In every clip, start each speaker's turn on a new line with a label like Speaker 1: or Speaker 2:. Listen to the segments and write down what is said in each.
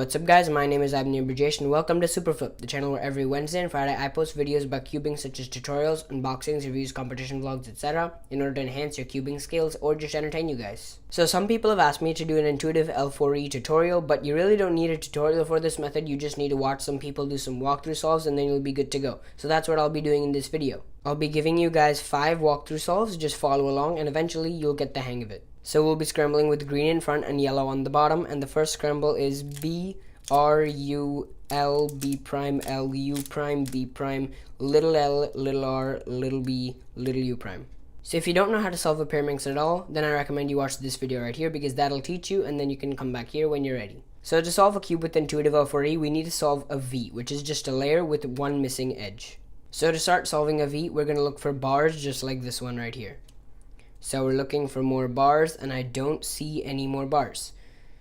Speaker 1: What's up guys, my name is Abnir Brajesh and welcome to Superflip, the channel where every Wednesday and Friday I post videos about cubing such as tutorials, unboxings, reviews, competition vlogs, etc. in order to enhance your cubing skills or just entertain you guys. So some people have asked me to do an intuitive L4E tutorial, but you really don't need a tutorial for this method, you just need to watch some people do some walkthrough solves and then you'll be good to go. So that's what I'll be doing in this video. I'll be giving you guys 5 walkthrough solves, just follow along and eventually you'll get the hang of it. So we'll be scrambling with green in front and yellow on the bottom, and the first scramble is B, R, U, L, B prime, L, U prime, B prime, little l, little r, little b, little u prime. So if you don't know how to solve a Pyraminx at all, then I recommend you watch this video right here because that'll teach you and then you can come back here when you're ready. So to solve a cube with intuitive L4E, we need to solve a V, which is just a layer with one missing edge. So to start solving a V, we're going to look for bars just like this one right here. So we're looking for more bars and I don't see any more bars.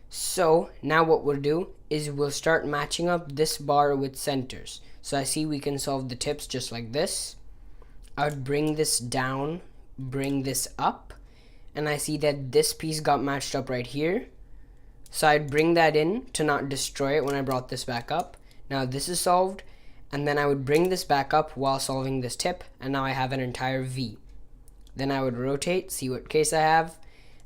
Speaker 1: So now what we'll do is we'll start matching up this bar with centers. So I see we can solve the tips just like this. I would bring this down, bring this up, and I see that this piece got matched up right here. So I'd bring that in to not destroy it when I brought this back up. Now this is solved, and then I would bring this back up while solving this tip, and now I have an entire V. Then I would rotate, see what case I have,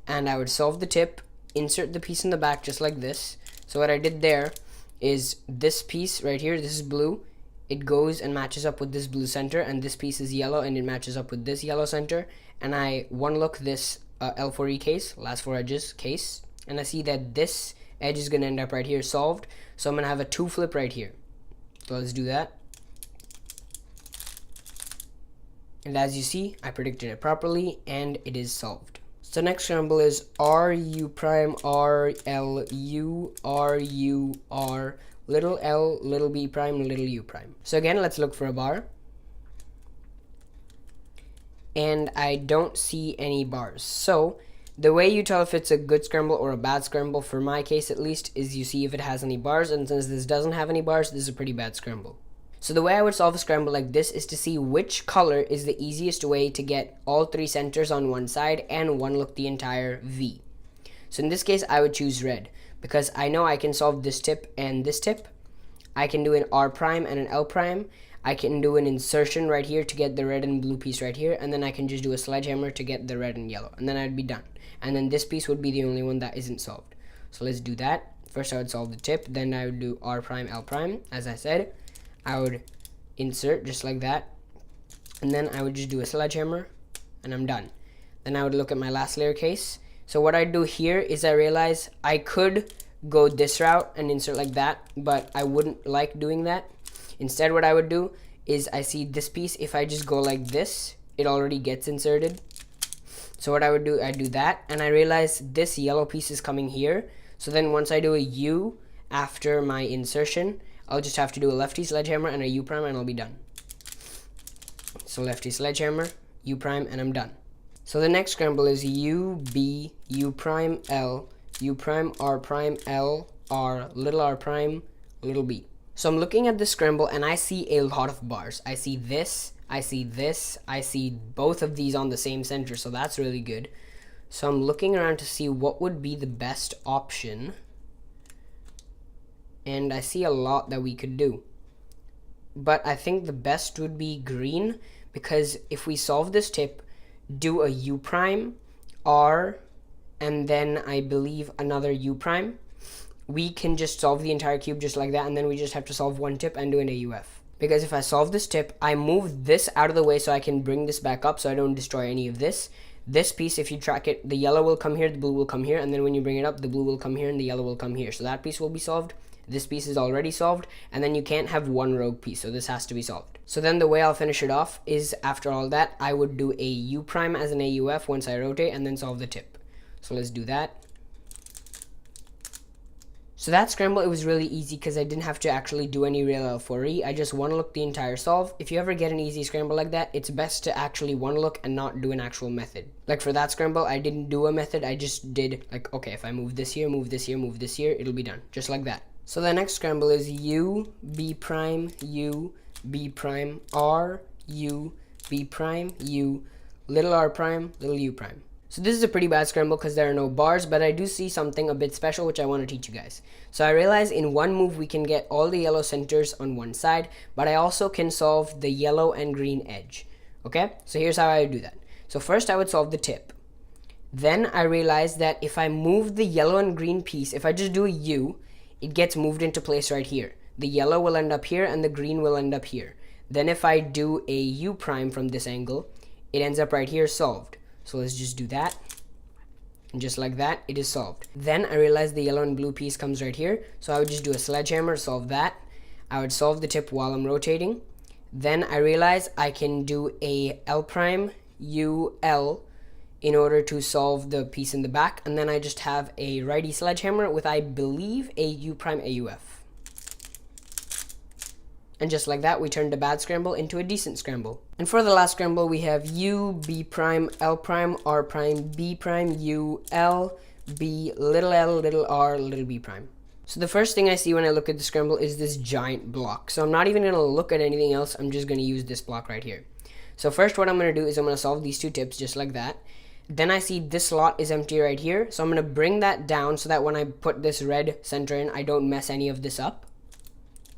Speaker 1: and I would solve the tip, insert the piece in the back just like this. So what I did there is this piece right here, this is blue, it goes and matches up with this blue center, and this piece is yellow and it matches up with this yellow center, and I one look this L4E case, last 4 edges case, and I see that this edge is going to end up right here solved, so I'm going to have a 2 flip right here. So let's do that. And as you see, I predicted it properly and it is solved. So next scramble is R, U prime, R, L, U, R, U, R, little l, little b prime, little u prime. So again, let's look for a bar. And I don't see any bars. So the way you tell if it's a good scramble or a bad scramble, for my case at least, is you see if it has any bars, and since this doesn't have any bars, this is a pretty bad scramble. So the way I would solve a scramble like this is to see which color is the easiest way to get all 3 centers on one side and one look the entire V. So in this case, I would choose red because I know I can solve this tip and this tip. I can do an R prime and an L prime. I can do an insertion right here to get the red and blue piece right here, and then I can just do a sledgehammer to get the red and yellow, and then I'd be done. And then this piece would be the only one that isn't solved. So let's do that. First I would solve the tip, then I would do R prime, L prime, as I said. I would insert just like that, and then I would just do a sledgehammer and I'm done. Then I would look at my last layer case. So what I do here is I realize I could go this route and insert like that, but I wouldn't like doing that. Instead what I would do is I see this piece, if I just go like this, it already gets inserted. So what I would do, I do that, and I realize this yellow piece is coming here. So then once I do a U after my insertion, I'll just have to do a lefty sledgehammer and a U prime and I'll be done. So lefty sledgehammer, U prime, and I'm done. So the next scramble is U, B, U prime, L, U prime, R prime, L, R, little r prime, little b. So I'm looking at this scramble and I see a lot of bars. I see this, I see this, I see both of these on the same center, so that's really good. So I'm looking around to see what would be the best option. And I see a lot that we could do, but I think the best would be green, because if we solve this tip, do a U prime, R, and then I believe another U prime, we can just solve the entire cube just like that, and then we just have to solve one tip and do an AUF. Because if I solve this tip, I move this out of the way so I can bring this back up so I don't destroy any of this. This piece, if you track it, the yellow will come here, the blue will come here, and then when you bring it up, the blue will come here and the yellow will come here. So that piece will be solved. This piece is already solved, and then you can't have one rogue piece, so this has to be solved. So then the way I'll finish it off is, after all that, I would do a U prime as an AUF once I rotate and then solve the tip. So let's do that. So that scramble, it was really easy because I didn't have to actually do any real L4E. I just one look the entire solve. If you ever get an easy scramble like that, it's best to actually one look and not do an actual method. Like for that scramble, I didn't do a method. I just did like, okay, if I move this here, move this here, move this here, it'll be done. Just like that. So the next scramble is U, B prime, U, B prime, R, U, B prime, U, little r prime, little u prime. So this is a pretty bad scramble because there are no bars, but I do see something a bit special which I want to teach you guys. So I realize in one move we can get all the yellow centers on one side, but I also can solve the yellow and green edge. Okay, so here's how I would do that. So first I would solve the tip. Then I realized that if I move the yellow and green piece, if I just do a U, it gets moved into place right here. The yellow will end up here and the green will end up here. Then if I do a U prime from this angle, it ends up right here, solved. So let's just do that. And just like that, it is solved. Then I realized the yellow and blue piece comes right here. So I would just do a sledgehammer, solve that. I would solve the tip while I'm rotating. Then I realized I can do a L prime, U, L in order to solve the piece in the back. And then I just have a righty sledgehammer with, I believe, a U prime AUF. And just like that, we turned a bad scramble into a decent scramble. And for the last scramble, we have U, B prime, L prime, R prime, B prime, U, L, B, little l, little r, little b prime. So the first thing I see when I look at the scramble is this giant block. So I'm not even going to look at anything else. I'm just going to use this block right here. So first what I'm going to do is I'm going to solve these two tips just like that. Then I see this slot is empty right here. So I'm going to bring that down so that when I put this red center in, I don't mess any of this up.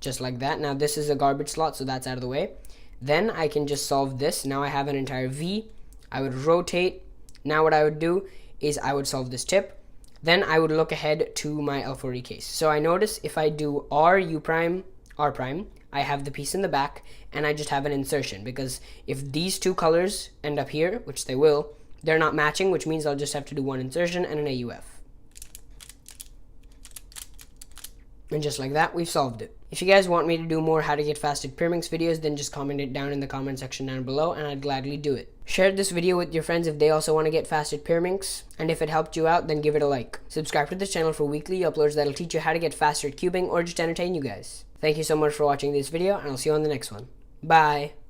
Speaker 1: Just like that. Now this is a garbage slot, so that's out of the way. Then I can just solve this. Now I have an entire V. I would rotate. Now what I would do is I would solve this tip. Then I would look ahead to my L4E case. So I notice if I do R, U prime, R prime, I have the piece in the back and I just have an insertion, because if these two colors end up here, which they will, they're not matching, which means I'll just have to do one insertion and an AUF. And just like that, we've solved it. If you guys want me to do more how to get fast at Pyraminx videos, then just comment it down in the comment section down below and I'd gladly do it. Share this video with your friends if they also want to get fast at Pyraminx, and if it helped you out, then give it a like. Subscribe to this channel for weekly uploads that'll teach you how to get faster at cubing or just entertain you guys. Thank you so much for watching this video, and I'll see you on the next one. Bye!